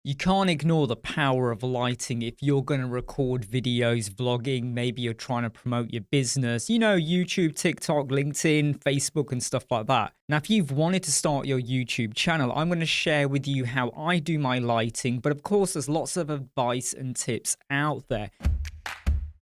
You can't ignore the power of lighting if you're going to record videos, vlogging, maybe you're trying to promote your business, YouTube, TikTok, LinkedIn, Facebook, and stuff like that. Now, if you've wanted to start your YouTube channel, I'm going to share with you how I do my lighting, but of course, there's lots of advice and tips out there.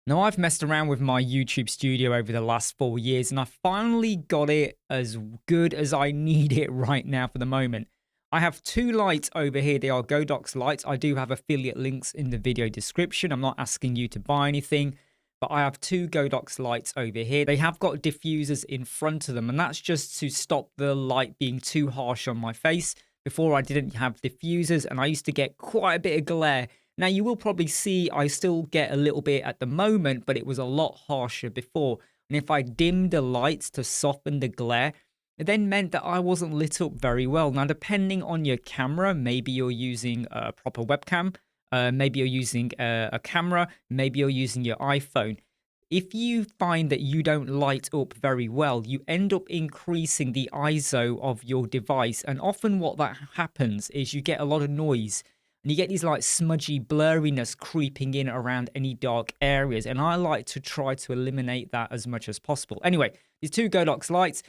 Now, I've messed around with my YouTube studio over the last 4 years, and I finally got it as good as I need it right now for the moment. I have two lights over here. They are Godox lights. I do have affiliate links in the video description. I'm not asking you to buy anything, but I have two Godox lights over here. They have got diffusers in front of them, and that's just to stop the light being too harsh on my face. Before, I didn't have diffusers, and I used to get quite a bit of glare. Now, you will probably see I still get a little bit at the moment, but it was a lot harsher before. And if I dimmed the lights to soften the glare, it then meant that I wasn't lit up very well. Now, depending on your camera, maybe you're using a proper webcam, maybe you're using a camera, maybe you're using your iPhone. If you find that you don't light up very well, you end up increasing the ISO of your device. And often what that happens is you get a lot of noise. And you get these like smudgy blurriness creeping in around any dark areas. And I like to try to eliminate that as much as possible. Anyway, these two Godox lights,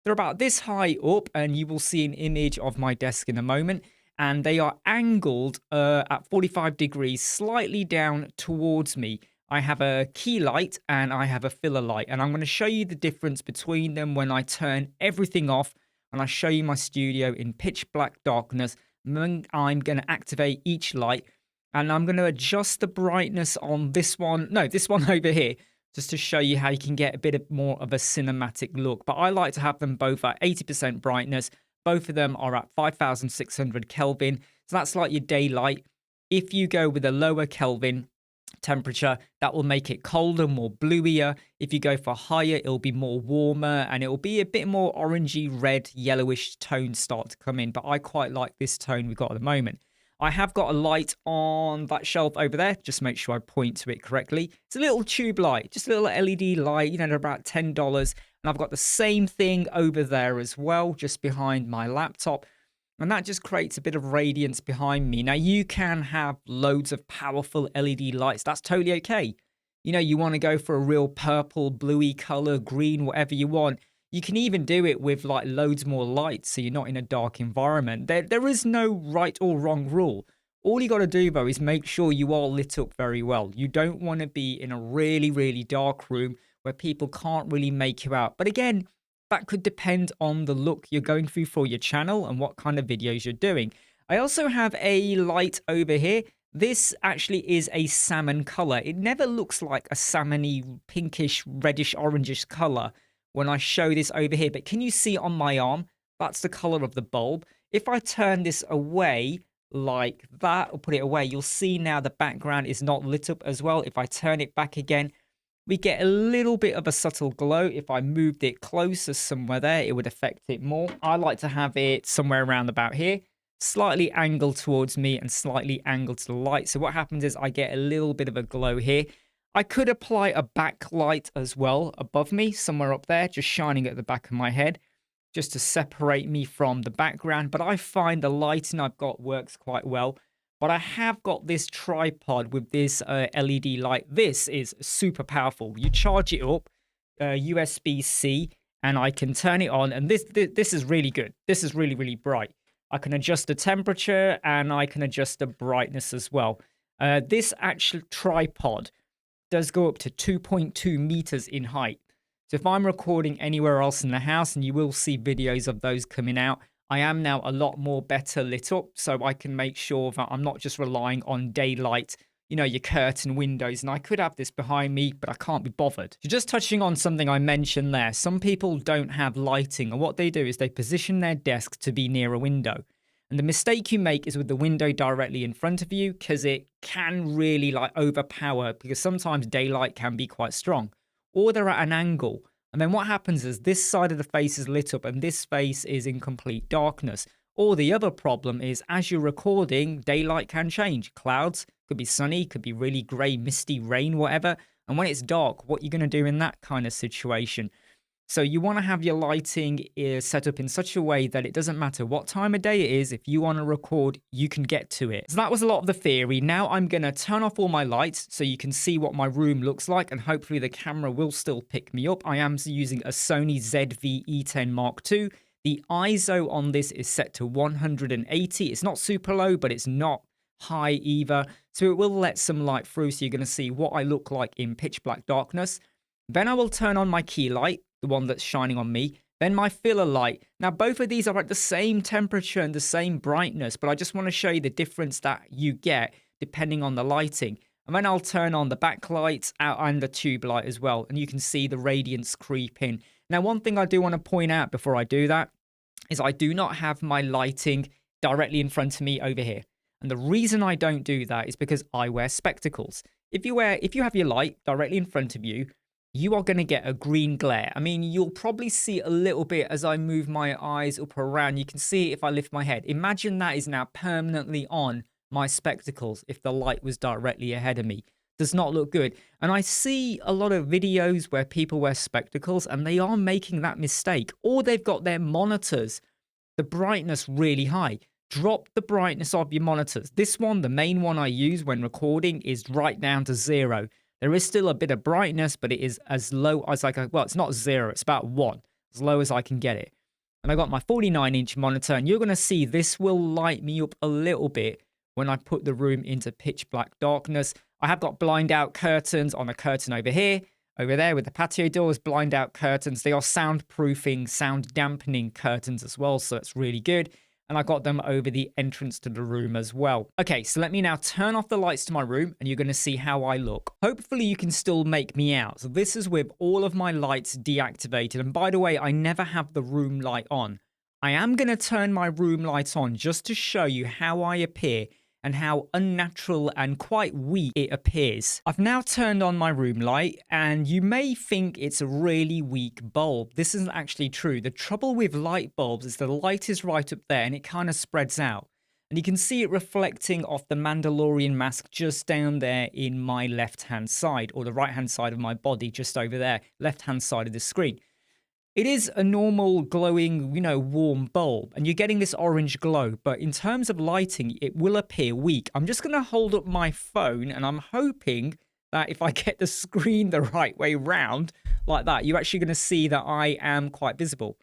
they're about this high up, and you will see an image of my desk in a moment. And they are angled at 45 degrees, slightly down towards me. I have a key light and I have a filler light. And I'm going to show you the difference between them when I turn everything off and I show you my studio in pitch black darkness. I'm going to activate each light, and I'm going to adjust the brightness on this one. No, this one over here, just to show you how you can get a bit more of a cinematic look. But I like to have them both at 80% brightness. Both of them are at 5,600 Kelvin. So that's like your daylight. If you go with a lower Kelvin temperature, that will make it colder, more bluier. If you go for higher, it'll be more warmer, and it'll be a bit more orangey, red, yellowish tones start to come in. But I quite like this tone we've got at the moment. I have got a light on that shelf over there. Just make sure I point to it correctly. It's a little tube light, just a little LED light, they're about $10. And I've got the same thing over there as well, just behind my laptop. And that just creates a bit of radiance behind me. Now, you can have loads of powerful LED lights. That's totally okay. You want to go for a real purple, bluey color, green, whatever you want. You can even do it with like loads more lights, so you're not in a dark environment. There is no right or wrong rule. All you got to do, though, is make sure you are lit up very well. You don't want to be in a really, really dark room where people can't really make you out. But again, that could depend on the look you're going through for your channel and what kind of videos you're doing. I also have a light over here. This actually is a salmon color. It never looks like a salmony, pinkish, reddish, orangish color when I show this over here. But can you see on my arm? That's the color of the bulb. If I turn this away like that, or put it away, you'll see now the background is not lit up as well. If I turn it back again, we get a little bit of a subtle glow. If I moved it closer somewhere there, it would affect it more. I like to have it somewhere around about here, slightly angled towards me and slightly angled to the light. So what happens is I get a little bit of a glow here. I could apply a backlight as well above me, somewhere up there, just shining at the back of my head, just to separate me from the background. But I find the lighting I've got works quite well. But I have got this tripod with this LED light. This is super powerful. You charge it up, USB-C, and I can turn it on. And this is really good. This is really, really bright. I can adjust the temperature, and I can adjust the brightness as well. This actual tripod does go up to 2.2 meters in height. So if I'm recording anywhere else in the house, and you will see videos of those coming out, I am now a lot more better lit up, so I can make sure that I'm not just relying on daylight, your curtain windows. And I could have this behind me, but I can't be bothered. So just touching on something I mentioned there, some people don't have lighting, and what they do is they position their desk to be near a window. And the mistake you make is with the window directly in front of you, because it can really overpower, because sometimes daylight can be quite strong. Or they're at an angle. And then what happens is this side of the face is lit up and this face is in complete darkness. Or the other problem is, as you're recording, daylight can change. Clouds, could be sunny, could be really grey, misty, rain, whatever. And when it's dark, what you're going to do in that kind of situation? So you want to have your lighting set up in such a way that it doesn't matter what time of day it is. If you want to record, you can get to it. So that was a lot of the theory. Now I'm going to turn off all my lights so you can see what my room looks like, and hopefully the camera will still pick me up. I am using a Sony ZV-E10 Mark II. The ISO on this is set to 180. It's not super low, but it's not high either. So it will let some light through. So you're going to see what I look like in pitch black darkness. Then I will turn on my key light, the one that's shining on me, then my filler light. Now, both of these are at the same temperature and the same brightness, but I just want to show you the difference that you get depending on the lighting. And then I'll turn on the backlights out and the tube light as well, and you can see the radiance creep in. Now, one thing I do want to point out before I do that is I do not have my lighting directly in front of me over here. And the reason I don't do that is because I wear spectacles. If you have your light directly in front of you, you are going to get a green glare. I mean, you'll probably see a little bit as I move my eyes up around. You can see it if I lift my head. Imagine that is now permanently on my spectacles if the light was directly ahead of me. Does not look good. And I see a lot of videos where people wear spectacles and they are making that mistake. Or they've got their monitors, the brightness really high. Drop the brightness of your monitors. This one, the main one I use when recording, is right down to 0. There is still a bit of brightness, but it is as low as well, it's not 0, it's about 1, as low as I can get it. And I got my 49-inch monitor, and you're going to see this will light me up a little bit when I put the room into pitch black darkness. I have got blind out curtains on a curtain over here, over there with the patio doors, blind out curtains. They are soundproofing, sound dampening curtains as well, so it's really good. And I got them over the entrance to the room as well. Okay, so let me now turn off the lights to my room and you're going to see how I look. Hopefully you can still make me out. So this is with all of my lights deactivated. And by the way, I never have the room light on. I am going to turn my room light on just to show you how I appear and how unnatural and quite weak it appears. I've now turned on my room light, and you may think it's a really weak bulb. This isn't actually true. The trouble with light bulbs is the light is right up there and it kind of spreads out. And you can see it reflecting off the Mandalorian mask just down there in my left-hand side, or the right-hand side of my body, just over there, left-hand side of the screen. It is a normal glowing, warm bulb, and you're getting this orange glow, but in terms of lighting, it will appear weak. I'm just going to hold up my phone, and I'm hoping that if I get the screen the right way round, like that, you're actually going to see that I am quite visible.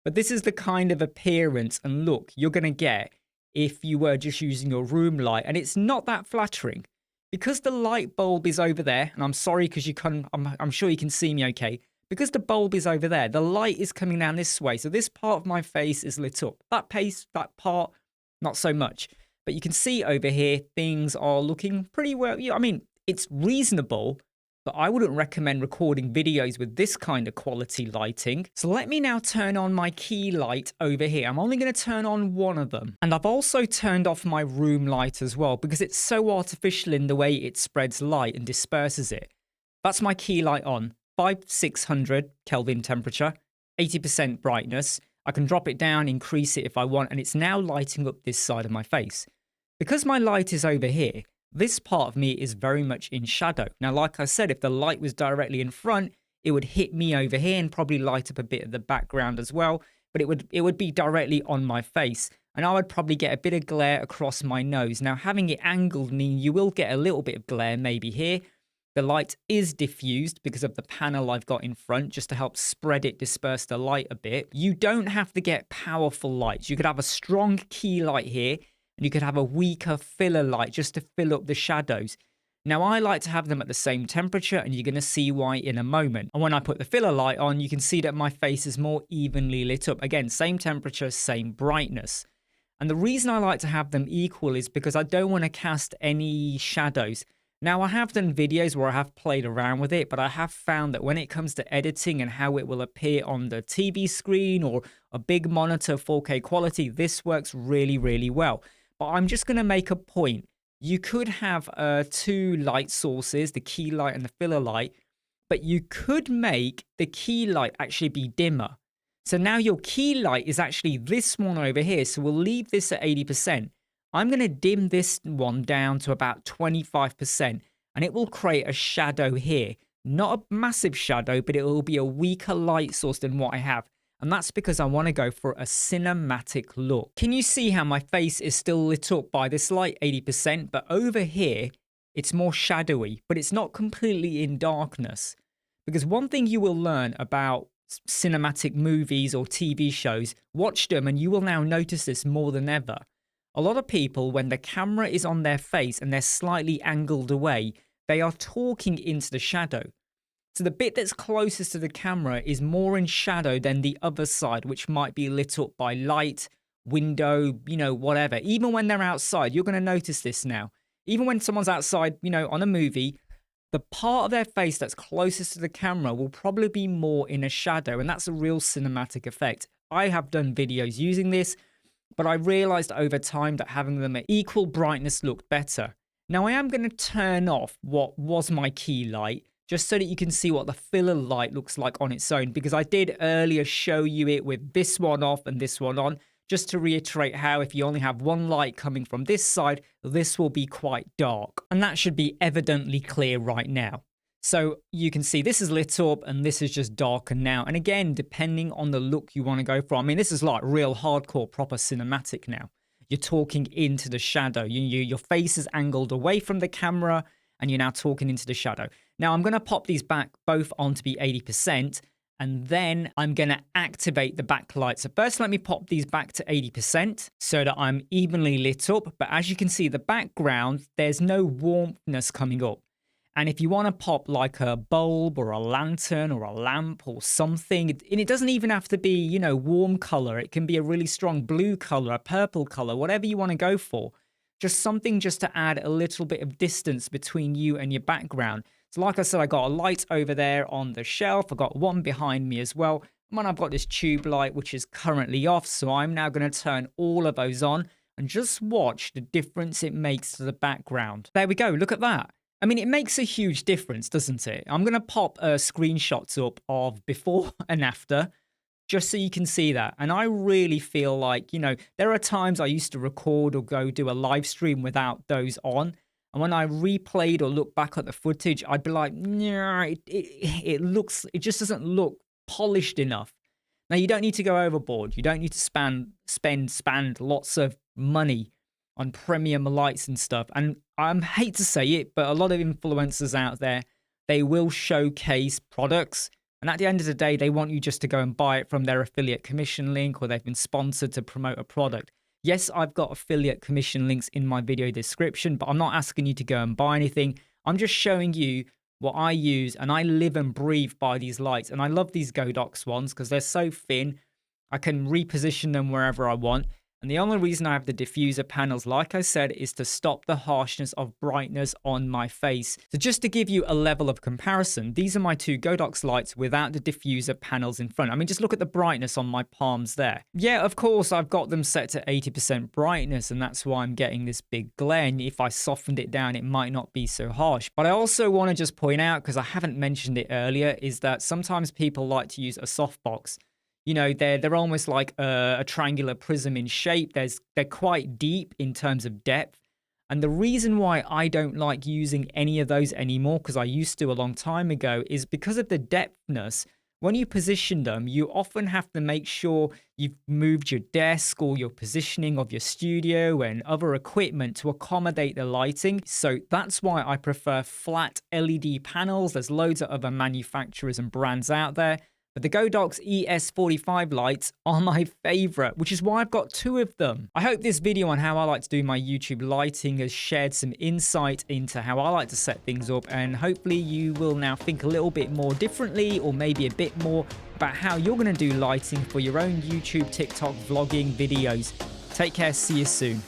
But this is the kind of appearance and look you're going to get if you were just using your room light, and it's not that flattering. Because the light bulb is over there, and I'm sorry because I'm sure you can see me okay. Because the bulb is over there, the light is coming down this way. So this part of my face is lit up. That part, not so much. But you can see over here, things are looking pretty well. I mean, it's reasonable, but I wouldn't recommend recording videos with this kind of quality lighting. So let me now turn on my key light over here. I'm only going to turn on one of them. And I've also turned off my room light as well, because it's so artificial in the way it spreads light and disperses it. That's my key light on. 600 Kelvin temperature, 80% brightness. I can drop it down, increase it if I want, and it's now lighting up this side of my face. Because my light is over here, this part of me is very much in shadow. Now, like I said, if the light was directly in front, it would hit me over here and probably light up a bit of the background as well, but it would be directly on my face, and I would probably get a bit of glare across my nose. Now, having it angled means you will get a little bit of glare maybe here. The light is diffused because of the panel I've got in front, just to help spread it, disperse the light a bit. You don't have to get powerful lights. You could have a strong key light here, and you could have a weaker filler light just to fill up the shadows. Now, I like to have them at the same temperature, and you're going to see why in a moment. And when I put the filler light on, you can see that my face is more evenly lit up. Again, same temperature, same brightness. And the reason I like to have them equal is because I don't want to cast any shadows. Now, I have done videos where I have played around with it, but I have found that when it comes to editing and how it will appear on the TV screen or a big monitor 4K quality, this works really, really well. But I'm just going to make a point. You could have 2 light sources, the key light and the filler light, but you could make the key light actually be dimmer. So now your key light is actually this one over here. So we'll leave this at 80%. I'm going to dim this one down to about 25%, and it will create a shadow here. not a massive shadow, but it will be a weaker light source than what I have. And that's because I want to go for a cinematic look. Can you see how my face is still lit up by this light, 80%? But over here, it's more shadowy, but it's not completely in darkness. Because one thing you will learn about cinematic movies or TV shows, watch them and you will now notice this more than ever. A lot of people, when the camera is on their face and they're slightly angled away, they are talking into the shadow. So the bit that's closest to the camera is more in shadow than the other side, which might be lit up by light, window, whatever. Even when they're outside, you're going to notice this now. Even when someone's outside, on a movie, the part of their face that's closest to the camera will probably be more in a shadow, and that's a real cinematic effect. I have done videos using this, but I realized over time that having them at equal brightness looked better. Now I am going to turn off what was my key light, just so that you can see what the filler light looks like on its own, because I did earlier show you it with this one off and this one on, just to reiterate how if you only have one light coming from this side, this will be quite dark. And that should be evidently clear right now. So you can see this is lit up and this is just darker now. And again, depending on the look you want to go for, I mean, this is like real hardcore, proper cinematic now. You're talking into the shadow. Your face is angled away from the camera and you're now talking into the shadow. Now I'm going to pop these back both on to be 80%, and then I'm going to activate the backlight. So first let me pop these back to 80% so that I'm evenly lit up. But as you can see, the background, there's no warmthness coming up. And if you want to pop like a bulb or a lantern or a lamp or something, and it doesn't even have to be, warm color. It can be a really strong blue color, a purple color, whatever you want to go for. Just something just to add a little bit of distance between you and your background. So like I said, I got a light over there on the shelf. I got one behind me as well. And then I've got this tube light, which is currently off. So I'm now going to turn all of those on and just watch the difference it makes to the background. There we go. Look at that. I mean, it makes a huge difference, doesn't it? I'm going to pop screenshots up of before and after, just so you can see that. And I really feel like, there are times I used to record or go do a live stream without those on. And when I replayed or look back at the footage, I'd be like, nah, it just doesn't look polished enough. Now, you don't need to go overboard. You don't need to spend lots of money on premium lights and stuff. And I hate to say it, but a lot of influencers out there, they will showcase products. And at the end of the day, they want you just to go and buy it from their affiliate commission link, or they've been sponsored to promote a product. Yes, I've got affiliate commission links in my video description, but I'm not asking you to go and buy anything. I'm just showing you what I use, and I live and breathe by these lights. And I love these Godox ones because they're so thin. I can reposition them wherever I want. And the only reason I have the diffuser panels, like I said, is to stop the harshness of brightness on my face. So just to give you a level of comparison, these are my two Godox lights without the diffuser panels in front. I mean, just look at the brightness on my palms there. Yeah, of course, I've got them set to 80% brightness, and that's why I'm getting this big glare. And if I softened it down, it might not be so harsh. But I also want to just point out, because I haven't mentioned it earlier, is that sometimes people like to use a softbox. They're almost like a triangular prism in shape. They're quite deep in terms of depth. And the reason why I don't like using any of those anymore, because I used to a long time ago, is because of the depthness. When you position them, you often have to make sure you've moved your desk or your positioning of your studio and other equipment to accommodate the lighting. So that's why I prefer flat LED panels. There's loads of other manufacturers and brands out there. But the Godox ES45 lights are my favorite, which is why I've got two of them. I hope this video on how I like to do my YouTube lighting has shared some insight into how I like to set things up, and hopefully you will now think a little bit more differently, or maybe a bit more about how you're going to do lighting for your own YouTube, TikTok, vlogging videos. Take care, see you soon.